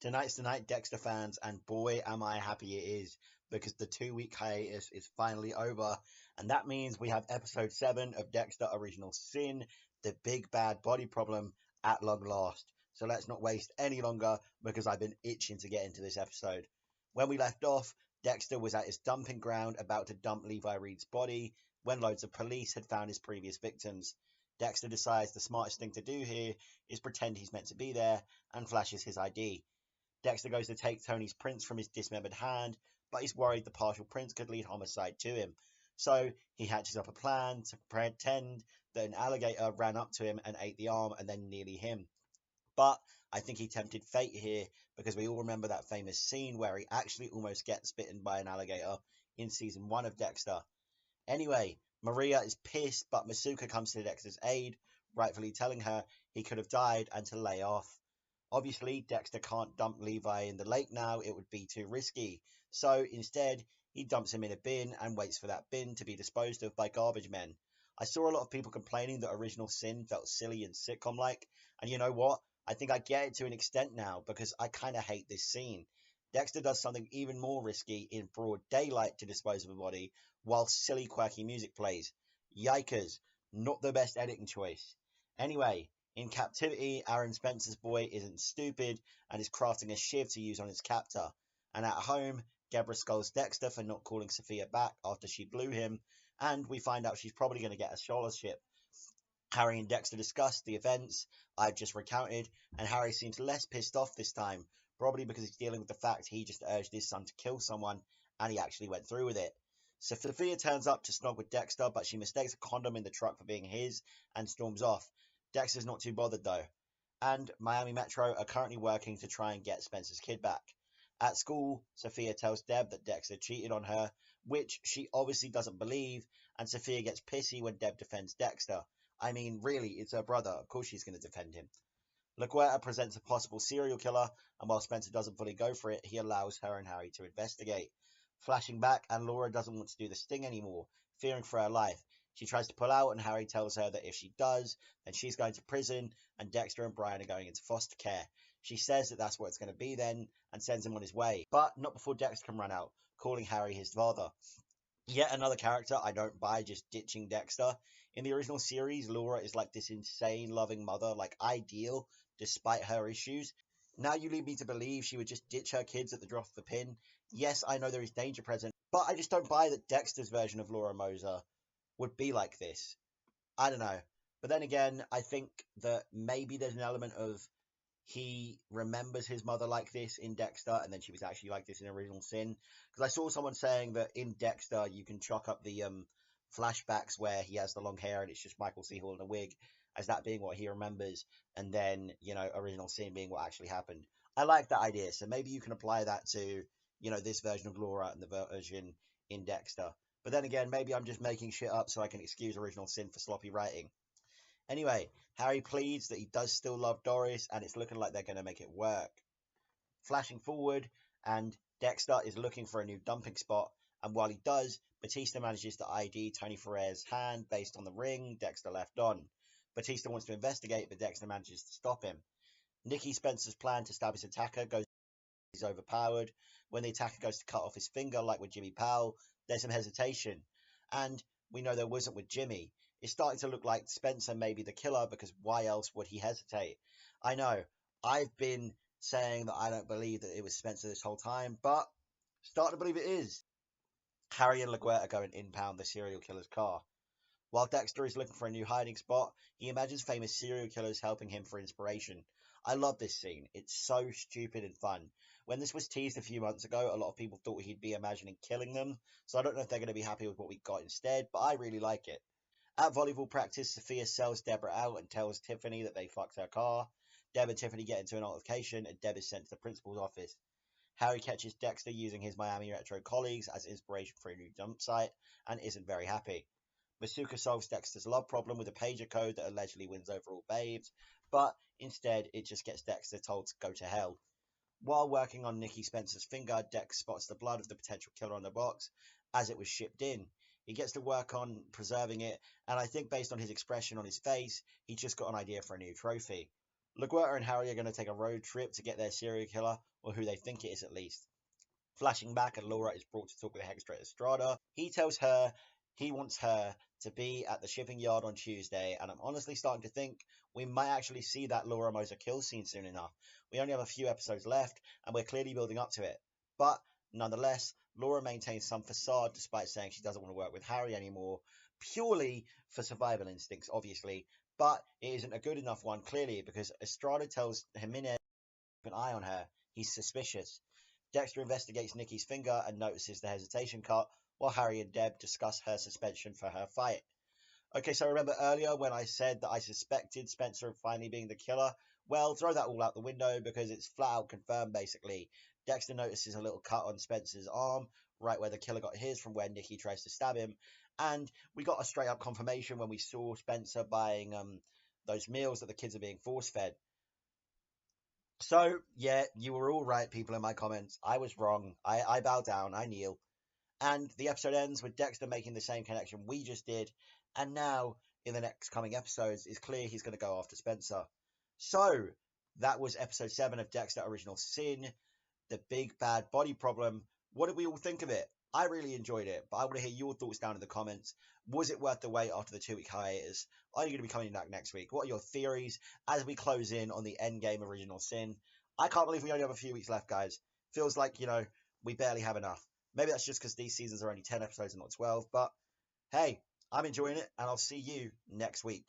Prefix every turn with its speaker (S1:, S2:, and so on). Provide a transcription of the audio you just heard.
S1: Tonight's the night, Dexter fans, and boy, am I happy it is, because the 2 week hiatus is finally over, and that means we have episode 7 of Dexter Original Sin, the big bad body problem, at long last. So let's not waste any longer, because I've been itching to get into this episode. When we left off, Dexter was at his dumping ground about to dump Levi Reed's body when loads of police had found his previous victims. Dexter decides the smartest thing to do here is pretend he's meant to be there and flashes his ID. Dexter goes to take Tony's prints from his dismembered hand, but he's worried the partial prints could lead homicide to him. So he hatches up a plan to pretend that an alligator ran up to him and ate the arm and then nearly him. But I think he tempted fate here, because we all remember that famous scene where he actually almost gets bitten by an alligator in season 1 of Dexter. Anyway, Maria is pissed, but Masuka comes to Dexter's aid, rightfully telling her he could have died and to lay off. Obviously, Dexter can't dump Levi in the lake now, it would be too risky. So instead, he dumps him in a bin and waits for that bin to be disposed of by garbage men. I saw a lot of people complaining that Original Sin felt silly and sitcom-like, and you know what? I think I get it to an extent now, because I kind of hate this scene. Dexter does something even more risky in broad daylight to dispose of a body, while silly quirky music plays. Yikers, not the best editing choice. Anyway, in captivity, Aaron Spencer's boy isn't stupid and is crafting a shiv to use on his captor. And at home, Debra scolds Dexter for not calling Sophia back after she blew him, and we find out she's probably going to get a scholarship. Harry and Dexter discuss the events I've just recounted, and Harry seems less pissed off this time, probably because he's dealing with the fact he just urged his son to kill someone, and he actually went through with it. Sophia turns up to snog with Dexter, but she mistakes a condom in the truck for being his, and storms off. Dexter's not too bothered though. And Miami Metro are currently working to try and get Spencer's kid back. At school, Sophia tells Deb that Dexter cheated on her, which she obviously doesn't believe, and Sophia gets pissy when Deb defends Dexter. I mean, really, it's her brother, of course she's going to defend him. Lithgow presents a possible serial killer, and while Spencer doesn't fully go for it, he allows her and Harry to investigate. Flashing back, and Laura doesn't want to do the sting anymore, fearing for her life. She tries to pull out, and Harry tells her that if she does, then she's going to prison, and Dexter and Brian are going into foster care. She says that that's what it's going to be then, and sends him on his way. But not before Dexter can run out, calling Harry his father. Yet another character I don't buy just ditching Dexter. In the original series, Laura is like this insane, loving mother, like ideal, despite her issues. Now you lead me to believe she would just ditch her kids at the drop of a pin. Yes, I know there is danger present, but I just don't buy that Dexter's version of Laura Moser would be like this. I don't know. But then again, I think that maybe there's an element of he remembers his mother like this in Dexter, and then she was actually like this in Original Sin. Because I saw someone saying that in Dexter, you can chalk up the flashbacks where he has the long hair and it's just Michael C. Hall in a wig as that being what he remembers, and then, Original Sin being what actually happened. I like that idea, so maybe you can apply that to, this version of Laura and the version in Dexter. But then again, maybe I'm just making shit up so I can excuse Original Sin for sloppy writing. Anyway, Harry pleads that he does still love Doris, and it's looking like they're going to make it work. Flashing forward, and Dexter is looking for a new dumping spot, and while he does, Batista manages to ID Tony Ferrer's hand based on the ring Dexter left on. Batista wants to investigate, but Dexter manages to stop him. Nicky Spencer's plan to stab his attacker goes he's overpowered. When the attacker goes to cut off his finger, like with Jimmy Powell, there's some hesitation. And we know there wasn't with Jimmy. It's starting to look like Spencer may be the killer, because why else would he hesitate? I know, I've been saying that I don't believe that it was Spencer this whole time, but starting to believe it is. Harry and Lithgow are going to impound the serial killer's car. While Dexter is looking for a new hiding spot, he imagines famous serial killers helping him for inspiration. I love this scene. It's so stupid and fun. When this was teased a few months ago, a lot of people thought he'd be imagining killing them, so I don't know if they're going to be happy with what we got instead, but I really like it. At volleyball practice, Sophia sells Debra out and tells Tiffany that they fucked her car. Deb and Tiffany get into an altercation, and Deb is sent to the principal's office. Harry catches Dexter using his Miami Retro colleagues as inspiration for a new dump site, and isn't very happy. Masuka solves Dexter's love problem with a pager code that allegedly wins over all babes, but instead it just gets Dexter told to go to hell. While working on Nicky Spencer's finger, Dex spots the blood of the potential killer on the box as it was shipped in. He gets to work on preserving it, and I think based on his expression on his face, he just got an idea for a new trophy. LaGuerta and Harry are going to take a road trip to get their serial killer, or who they think it is at least. Flashing back, and Laura is brought to talk with Hextra Estrada. He tells her he wants her to be at the shipping yard on Tuesday, and I'm honestly starting to think we might actually see that Laura Moser kill scene soon enough. We only have a few episodes left, and we're clearly building up to it. But nonetheless, Laura maintains some facade despite saying she doesn't want to work with Harry anymore, purely for survival instincts, obviously. But it isn't a good enough one, clearly, because Estrada tells Jimenez to keep an eye on her. He's suspicious. Dexter investigates Nikki's finger and notices the hesitation cut, while Harry and Deb discuss her suspension for her fight. Okay, so remember earlier when I said that I suspected Spencer of finally being the killer? Well, throw that all out the window because it's flat out confirmed, basically. Dexter notices a little cut on Spencer's arm, right where the killer got his from where Nikki tries to stab him. And we got a straight up confirmation when we saw Spencer buying those meals that the kids are being force fed. So, yeah, you were all right, people in my comments. I was wrong. I bow down. I kneel. And the episode ends with Dexter making the same connection we just did. And now, in the next coming episodes, it's clear he's going to go after Spencer. So, that was episode 7 of Dexter Original Sin, the big bad body problem. What did we all think of it? I really enjoyed it, but I want to hear your thoughts down in the comments. Was it worth the wait after the 2-week hiatus? Are you going to be coming back next week? What are your theories as we close in on the Endgame Original Sin? I can't believe we only have a few weeks left, guys. Feels like, we barely have enough. Maybe that's just because these seasons are only 10 episodes and not 12, but hey, I'm enjoying it, and I'll see you next week.